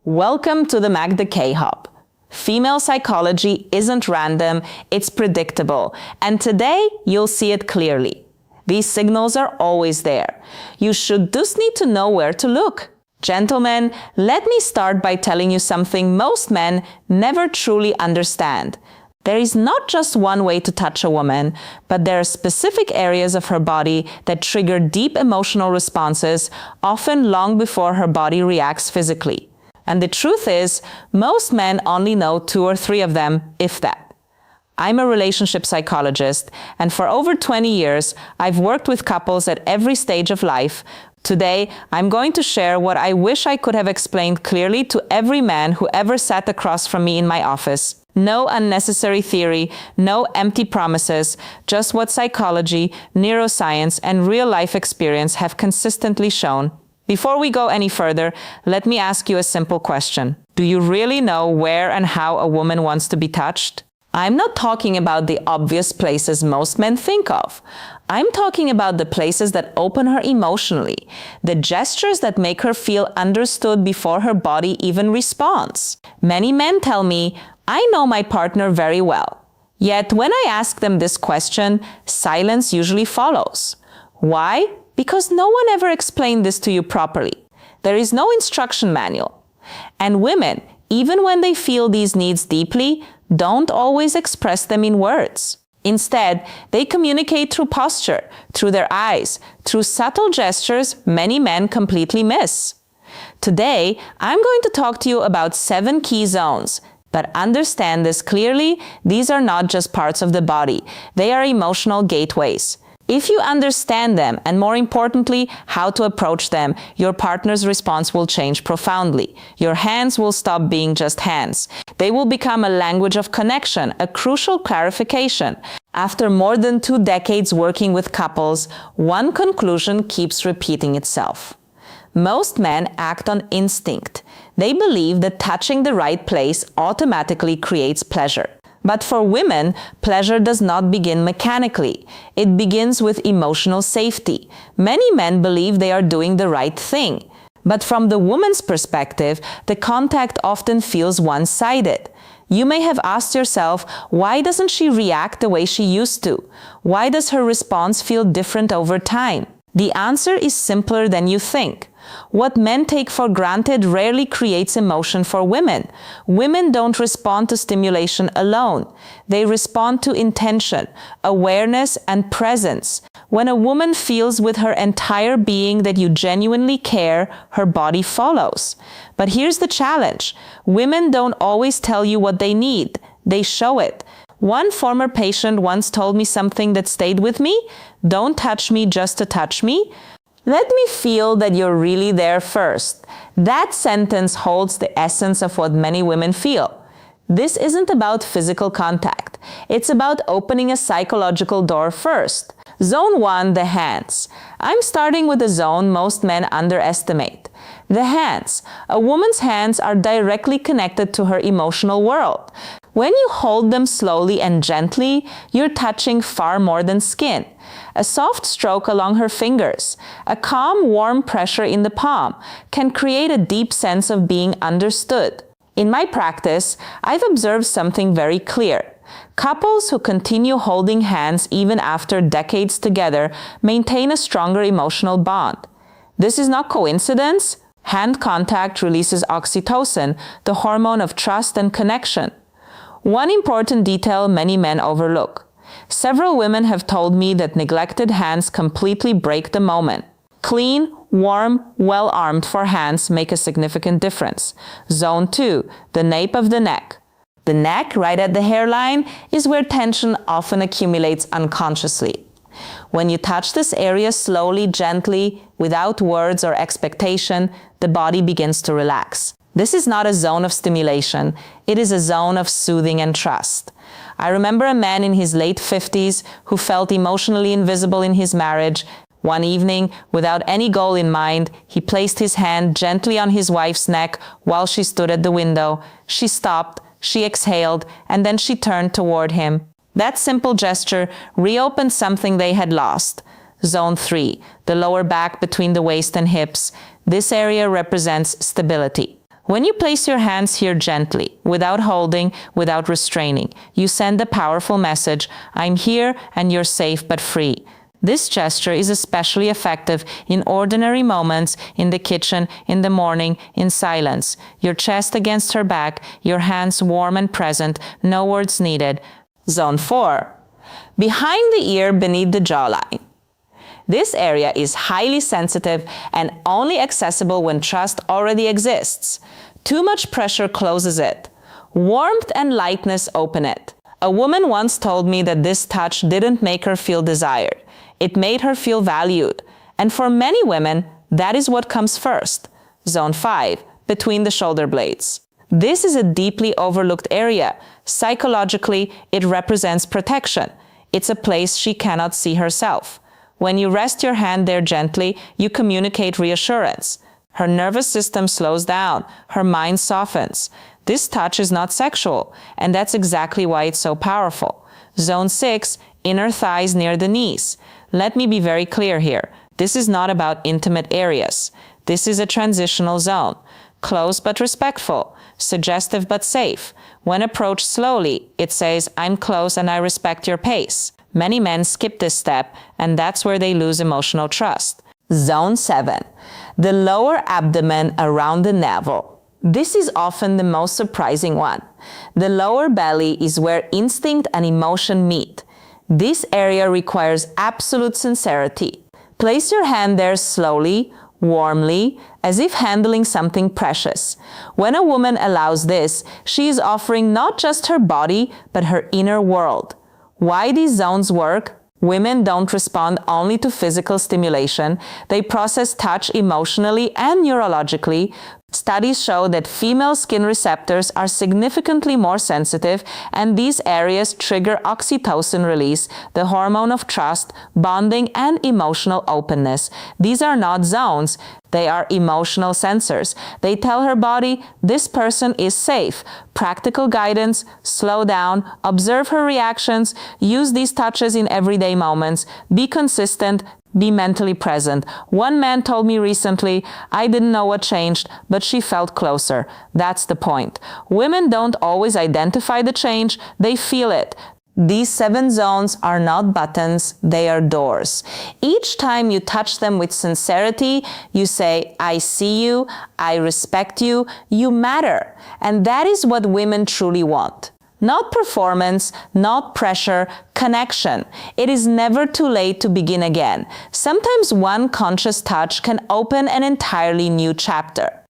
Welcome to the Magda K Hub. Female psychology isn't random, it's predictable, and today you'll see it clearly. These signals are always there. You should just need to know where to look. Gentlemen, let me start by telling you something most men never truly understand. There is not just one way to touch a woman, but there are specific areas of her body that trigger deep emotional responses, often long before her body reacts physically. And the truth is, most men only know 2 or 3 of them, if that. I'm a relationship psychologist, and for over 20 years, I've worked with couples at every stage of life. Today, I'm going to share what I wish I could have explained clearly to every man who ever sat across from me in my office. No unnecessary theory, no empty promises, just what psychology, neuroscience, and real-life experience have consistently shown. Before we go any further, let me ask you a simple question. Do you really know where and how a woman wants to be touched? I'm not talking about the obvious places most men think of. I'm talking about the places that open her emotionally, the gestures that make her feel understood before her body even responds. Many men tell me, I know my partner very well. Yet when I ask them this question, silence usually follows. Why? Because no one ever explained this to you properly. There is no instruction manual. And women, even when they feel these needs deeply, don't always express them in words. Instead, they communicate through posture, through their eyes, through subtle gestures many men completely miss. Today, I'm going to talk to you about 7 key zones. But understand this clearly, these are not just parts of the body. They are emotional gateways. If you understand them, and more importantly, how to approach them, your partner's response will change profoundly. Your hands will stop being just hands. They will become a language of connection, a crucial clarification. After more than 2 decades working with couples, one conclusion keeps repeating itself. Most men act on instinct. They believe that touching the right place automatically creates pleasure. But for women, pleasure does not begin mechanically. It begins with emotional safety. Many men believe they are doing the right thing. But from the woman's perspective, the contact often feels one-sided. You may have asked yourself, why doesn't she react the way she used to? Why does her response feel different over time? The answer is simpler than you think. What men take for granted rarely creates emotion for women. Women don't respond to stimulation alone. They respond to intention, awareness, and presence. When a woman feels with her entire being that you genuinely care, her body follows. But here's the challenge. Women don't always tell you what they need. They show it. One former patient once told me something that stayed with me. Don't touch me just to touch me. Let me feel that you're really there first. That sentence holds the essence of what many women feel. This isn't about physical contact. It's about opening a psychological door first. Zone 1, the hands. I'm starting with a zone most men underestimate. The hands. A woman's hands are directly connected to her emotional world. When you hold them slowly and gently, you're touching far more than skin. A soft stroke along her fingers, a calm, warm pressure in the palm can create a deep sense of being understood. In my practice, I've observed something very clear. Couples who continue holding hands even after decades together maintain a stronger emotional bond. This is not coincidence. Hand contact releases oxytocin, the hormone of trust and connection. One important detail many men overlook. Several women have told me that neglected hands completely break the moment. Clean, warm, well-armed for hands make a significant difference. Zone 2, the nape of the neck. The neck, right at the hairline, is where tension often accumulates unconsciously. When you touch this area slowly, gently, without words or expectation, the body begins to relax. This is not a zone of stimulation. It is a zone of soothing and trust. I remember a man in his late 50s who felt emotionally invisible in his marriage. One evening, without any goal in mind, he placed his hand gently on his wife's neck while she stood at the window. She stopped, she exhaled, and then she turned toward him. That simple gesture reopened something they had lost. Zone 3, the lower back between the waist and hips. This area represents stability. When you place your hands here gently, without holding, without restraining, you send a powerful message: I'm here and you're safe but free. This gesture is especially effective in ordinary moments, in the kitchen, in the morning, in silence. Your chest against her back, your hands warm and present, no words needed. Zone 4. Behind the ear, beneath the jawline. This area is highly sensitive and only accessible when trust already exists. Too much pressure closes it. Warmth and lightness open it. A woman once told me that this touch didn't make her feel desired. It made her feel valued. And for many women, that is what comes first. Zone 5, between the shoulder blades. This is a deeply overlooked area. Psychologically, it represents protection. It's a place she cannot see herself. When you rest your hand there gently, you communicate reassurance. Her nervous system slows down. Her mind softens. This touch is not sexual, and that's exactly why it's so powerful. Zone 6, inner thighs near the knees. Let me be very clear here. This is not about intimate areas. This is a transitional zone. Close but respectful, suggestive but safe. When approached slowly, it says, I'm close and I respect your pace. Many men skip this step, and that's where they lose emotional trust. Zone 7, the lower abdomen around the navel. This is often the most surprising one. The lower belly is where instinct and emotion meet. This area requires absolute sincerity. Place your hand there slowly, warmly, as if handling something precious. When a woman allows this, she is offering not just her body, but her inner world. Why these zones work? Women don't respond only to physical stimulation. They process touch emotionally and neurologically. Studies show that female skin receptors are significantly more sensitive, and these areas trigger oxytocin release, the hormone of trust, bonding, and emotional openness. These are not zones. They are emotional sensors. They tell her body, this person is safe. Practical guidance, slow down, observe her reactions, use these touches in everyday moments, be consistent, be mentally present. One man told me recently, I didn't know what changed, but she felt closer. That's the point. Women don't always identify the change, they feel it. These 7 zones are not buttons, they are doors. Each time you touch them with sincerity, you say, I see you, I respect you, you matter. And that is what women truly want. Not performance, not pressure, connection. It is never too late to begin again. Sometimes one conscious touch can open an entirely new chapter.